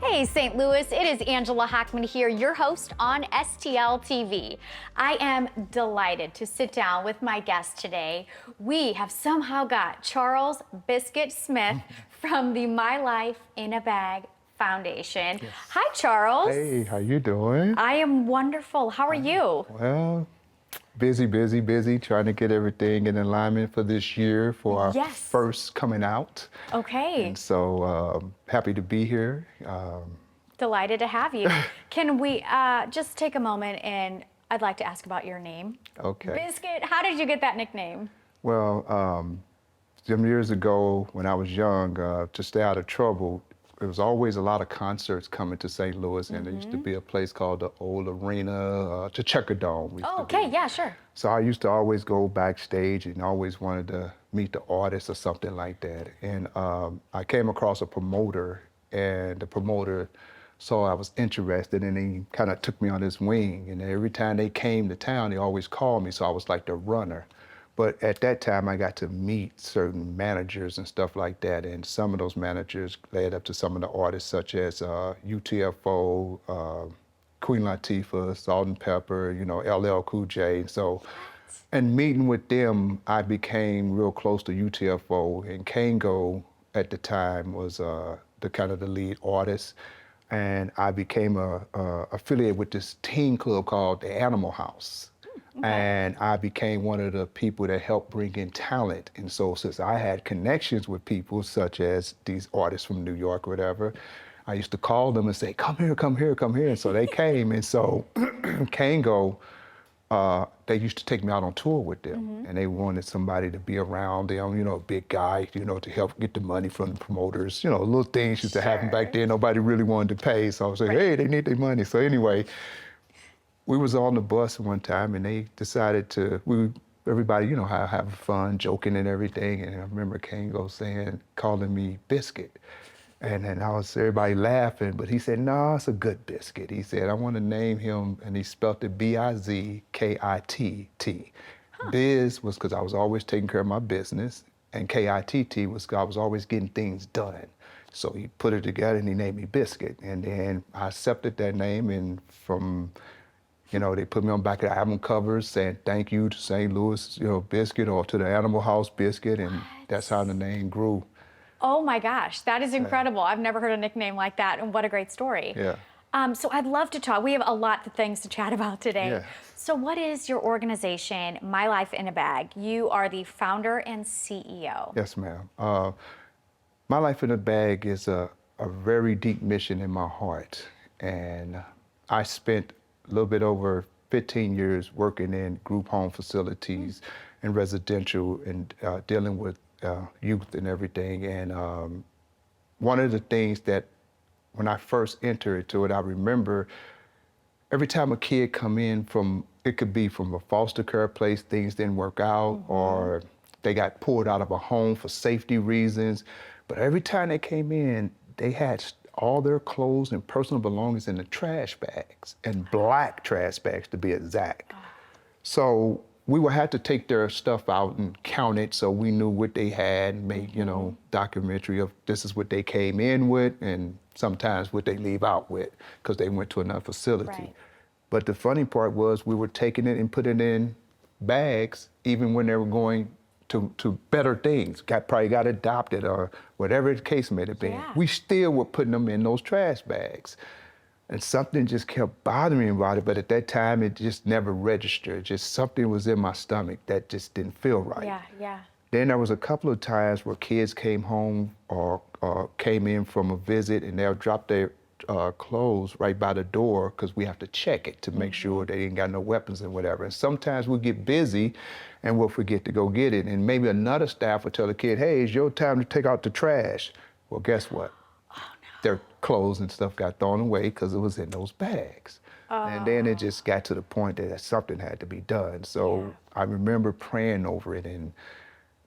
Hey St. Louis, it is Angela Hochman here, your host on STL TV. I am delighted to sit down with my guest today. We have somehow got Charles Biscuit Smith from the My Life in a Bag Foundation. Yes. Hi, Charles. Hey, how you doing? I am wonderful. How are you? Well, busy, trying to get everything in alignment for this year for our first coming out. Okay. And so happy to be here. Delighted to have you. Can we just take a moment and I'd like to ask about your name. Okay. Biscuit, how did you get that nickname? Well, some years ago when I was young, to stay out of trouble, there was always a lot of concerts coming to St. Louis, and there used to be a place called the Old Arena, the Checkerdome. Oh, okay, yeah, sure. So I used to always go backstage and always wanted to meet the artist or something like that. And I came across a promoter, and the promoter saw I was interested, and he kind of took me on his wing. And every time they came to town, they always called me, so I was like the runner. But at that time, I got to meet certain managers and stuff like that, and some of those managers led up to some of the artists such as UTFO, Queen Latifah, Salt and Pepper, you know, LL Cool J. So, and meeting with them, I became real close to UTFO, and Kango at the time was the kind of the lead artist. And I became affiliated with this teen club called the Animal House. Okay. And I became one of the people that helped bring in talent. And so since I had connections with people such as these artists from New York or whatever, I used to call them and say, come here, come here, come here. And so they came. And so Kango, they used to take me out on tour with them. And they wanted somebody to be around them, you know, a big guy, you know, to help get the money from the promoters. You know, little things used to happen back then. Nobody really wanted to pay. So I was like, hey, they need their money. So anyway, we was on the bus one time and they decided to, everybody, you know, have fun, joking and everything. And I remember Kango calling me Biscuit. And then everybody laughing, but he said, no, it's a good biscuit. He said, I want to name him, and he spelled it B-I-Z-K-I-T-T. Biz was because I was always taking care of my business, and K-I-T-T was because I was always getting things done. So he put it together and he named me Biscuit. And then I accepted that name, and from, you know, they put me on back of the album covers saying thank you to St. Louis, you know, Biscuit, or to the Animal House Biscuit, and that's how the name grew. Oh my gosh, that is incredible. I've never heard a nickname like that, and what a great story. Yeah. So I'd love to talk. We have a lot of things to chat about today. Yeah. So what is your organization, My Life in a Bag? You are the founder and CEO. Yes, ma'am. My Life in a Bag is a very deep mission in my heart. And I spent a little bit over 15 years working in group home facilities and residential and dealing with youth and everything. And one of the things that when I first entered into it, I remember every time a kid come in from, it could be from a foster care place, things didn't work out, or they got pulled out of a home for safety reasons. But every time they came in, they had all their clothes and personal belongings in the trash bags, and black trash bags to be exact. So we would have to take their stuff out and count it so we knew what they had and make, you know, documentary of this is what they came in with and sometimes what they leave out with because they went to another facility. Right. But the funny part was we were taking it and putting it in bags even when they were going to better things, probably got adopted or whatever the case may have been. Yeah. We still were putting them in those trash bags. And something just kept bothering me about it, but at that time, it just never registered. Just something was in my stomach that just didn't feel right. Yeah, yeah. Then there was a couple of times where kids came home or came in from a visit and they'll drop their clothes right by the door because we have to check it to make sure they ain't got no weapons and whatever. And sometimes we get busy and we'll forget to go get it. And maybe another staff will tell the kid, hey, it's your time to take out the trash. Well, guess what? Their clothes and stuff got thrown away because it was in those bags. And then it just got to the point that something had to be done. So I remember praying over it and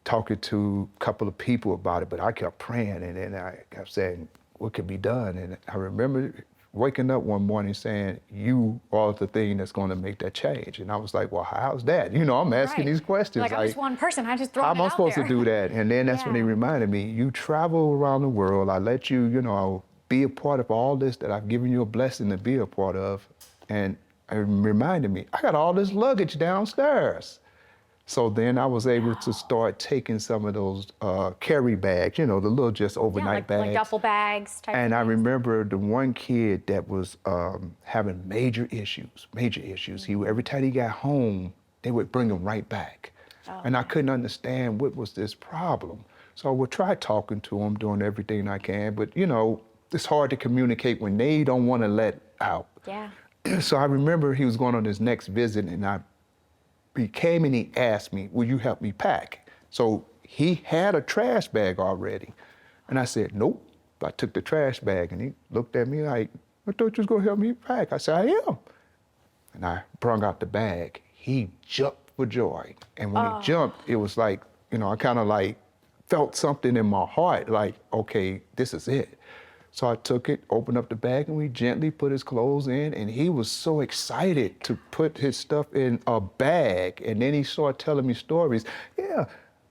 talking to a couple of people about it, but I kept praying and then I kept saying, what could be done? And I remember waking up one morning saying, you are the thing that's going to make that change. And I was like, well, how's that? You know, I'm asking these questions. Like, I'm just one person, I just throw it how out am I supposed there. to do that? And then that's when he reminded me, you travel around the world. I let you, you know, be a part of all this that I've given you a blessing to be a part of. And it reminded me, I got all this luggage downstairs. So then I was able to start taking some of those carry bags, the little just overnight bags. Like duffel bags type And of I things. remember the one kid that was having major issues. Every time he got home, they would bring him right back. And I couldn't understand what was this problem. So I would try talking to him, doing everything I can, but it's hard to communicate when they don't want to let out. Yeah. So I remember he was going on his next visit, and he came and he asked me, will you help me pack? So he had a trash bag already. And I said, nope. I took the trash bag and he looked at me like, I thought you was gonna help me pack. I said, I am. And I brought out the bag. He jumped for joy. And when he jumped, it was like, I kind of like felt something in my heart, like, okay, this is it. So I took it, opened up the bag, and we gently put his clothes in, and he was so excited to put his stuff in a bag. And then he started telling me stories. Yeah,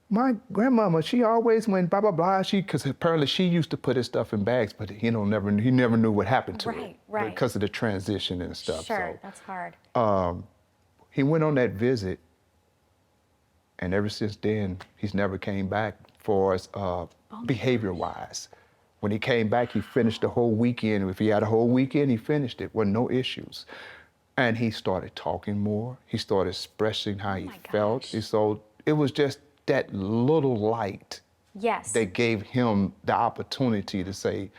my grandmama, she always went blah, blah, blah. Because apparently she used to put his stuff in bags, but he never knew what happened to it. Right. Because of the transition and stuff. Sure, So, that's hard. he went on that visit, and ever since then, he's never came back for us behavior-wise. When he came back, he finished the whole weekend. If he had a whole weekend, he finished it with no issues. And he started talking more. He started expressing how he felt. So it was just that little light that gave him the opportunity to say,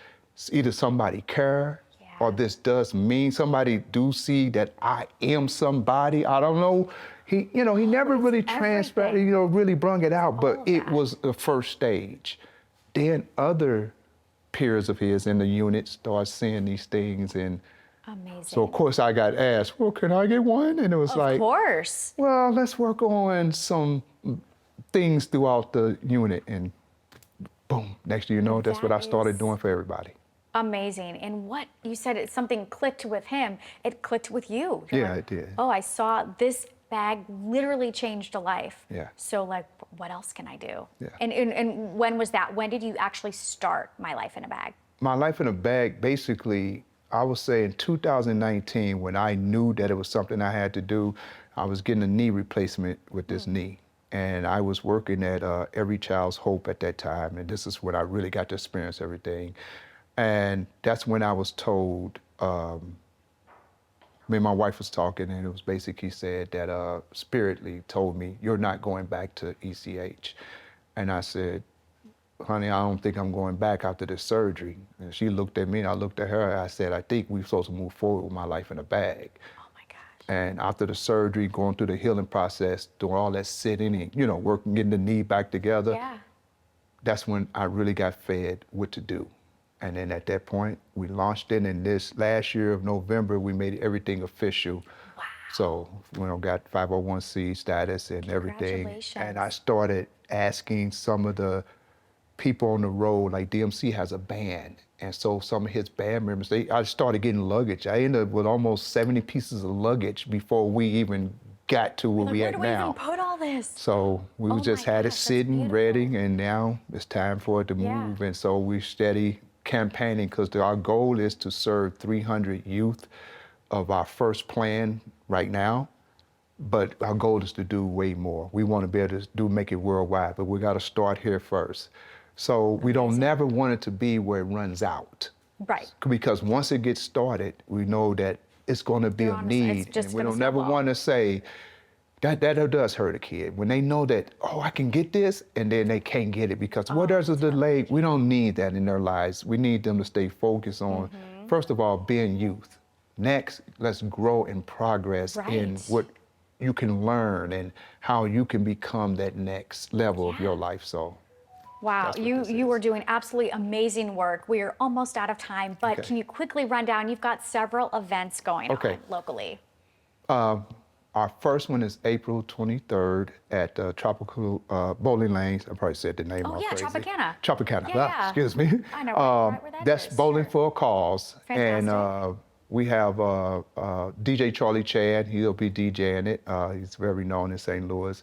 either somebody care or this does mean somebody do see that I am somebody. I don't know. He never really transferred, really brung it out, but it was the first stage. Then other peers of his in the unit start seeing these things, and so of course I got asked, well, can I get one? And it was like, of course. Well, let's work on some things throughout the unit, and boom, next thing you know, that's what I started doing for everybody. Amazing. And what you said, something clicked with him, it clicked with you. Yeah, it did. Oh, I saw this bag literally changed a life. Yeah. So like, what else can I do? Yeah. And when was that? When did you actually start My Life in a Bag? My Life in a Bag, basically, I would say in 2019, when I knew that it was something I had to do, I was getting a knee replacement with this knee. And I was working at Every Child's Hope at that time. And this is when I really got to experience everything. And that's when I was told, me and my wife was talking, and it was basically said that Spiritly told me, you're not going back to ECH. And I said, honey, I don't think I'm going back after this surgery. And she looked at me, and I looked at her, and I said, I think we're supposed to move forward with My Life in a Bag. Oh my gosh. And after the surgery, going through the healing process, doing all that sitting and, working, getting the knee back together, that's when I really got fed what to do. And then at that point, we launched it. And this last year of November, we made everything official. Wow. So got 501c status and everything. Congratulations. And I started asking some of the people on the road, like DMC has a band. And so some of his band members, I started getting luggage. I ended up with almost 70 pieces of luggage before we even got to where we at now. Where do we even put all this? So we just had it sitting, ready, and now it's time for it to move. And so we steady campaigning, because our goal is to serve 300 youth of our first plan right now. But our goal is to do way more. We want to be able to make it worldwide, but we got to start here first. So we don't never want it to be where it runs out. Right. Because once it gets started, we know that it's going to be a need. And we don't never want to say, that does hurt a kid. When they know that, oh, I can get this, and then they can't get it because there's a delay. We don't need that in their lives. We need them to stay focused on, first of all, being youth. Next, let's grow and progress in what you can learn and how you can become that next level of your life. So, wow, you are doing absolutely amazing work. We are almost out of time, but can you quickly run down? You've got several events going on locally. Our first one is April 23rd at Tropical Bowling Lanes. I probably said the name wrong. Oh yeah, Tropicana. Tropicana. Yeah. Excuse me. I know right where that that's is. Bowling for a Cause. Fantastic. And we have DJ Charlie Chad. He'll be DJing it. He's very known in St. Louis.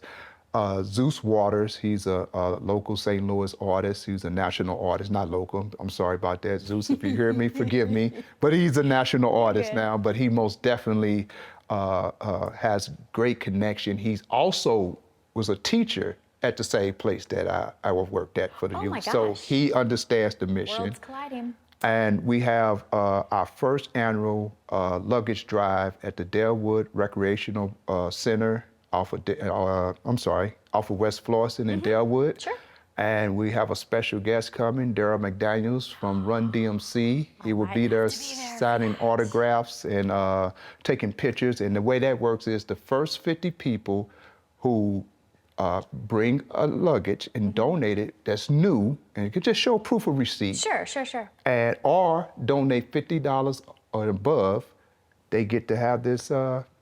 Zeus Waters, he's a local St. Louis artist. He's a national artist, not local. I'm sorry about that, Zeus. If you hear me, forgive me. But he's a national artist now. But he most definitely has great connection. He's also was a teacher at the same place that I worked at for the youth. My gosh. So he understands the mission. Worlds colliding. And we have our first annual luggage drive at the Delwood Recreational Center off of West Florissant in Delwood. Sure. And we have a special guest coming, Daryl McDaniels from Run DMC. He will be there signing autographs and taking pictures. And the way that works is the first 50 people who bring a luggage and donate it that's new, and you can just show proof of receipt. Sure. And or donate $50 or above, they get to have this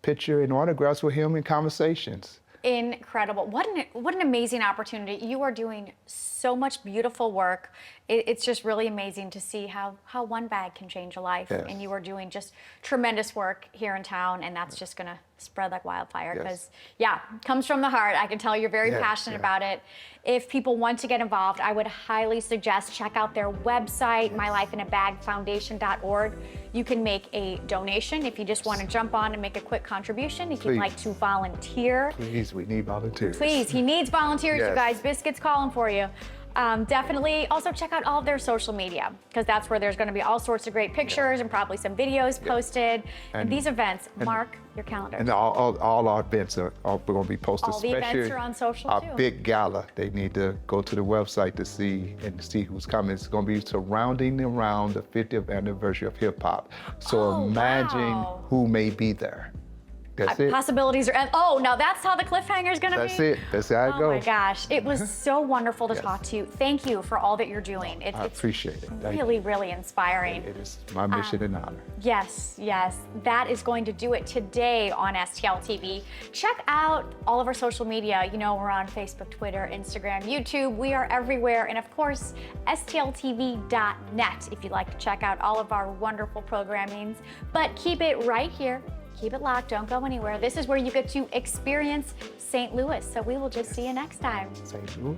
picture and autographs with him and conversations. Incredible. What an amazing opportunity. You are doing so much beautiful work. It's just really amazing to see how one bag can change a life. Yes. And you are doing just tremendous work here in town, and that's just going to spread like wildfire because, it comes from the heart. I can tell you're very passionate about it. If people want to get involved, I would highly suggest check out their website, mylifeinabagfoundation.org. You can make a donation if you just want to jump on and make a quick contribution. If you'd like to volunteer. Please, we need volunteers. Please, he needs volunteers, you guys. Biscuit's calling for you. Definitely also check out all of their social media because that's where there's going to be all sorts of great pictures and probably some videos posted. And these events, mark your calendar. And all our events are going to be posted. All the events are on social our too. big gala. They need to go to the website to see who's coming. It's going to be surrounding around the 50th anniversary of hip hop. So imagine who may be there. That's it. Possibilities are, now that's how the cliffhanger is going to be? That's it. That's how it goes. Oh my gosh. It was so wonderful to talk to you. Thank you for all that you're doing. I appreciate it. Really, really inspiring. It is my mission and honor. Yes. That is going to do it today on STL TV. Check out all of our social media. You know, we're on Facebook, Twitter, Instagram, YouTube. We are everywhere. And of course, stltv.net if you'd like to check out all of our wonderful programmings. But keep it right here. Keep it locked, don't go anywhere. This is where you get to experience St. Louis. So we will just see you next time. St. Louis.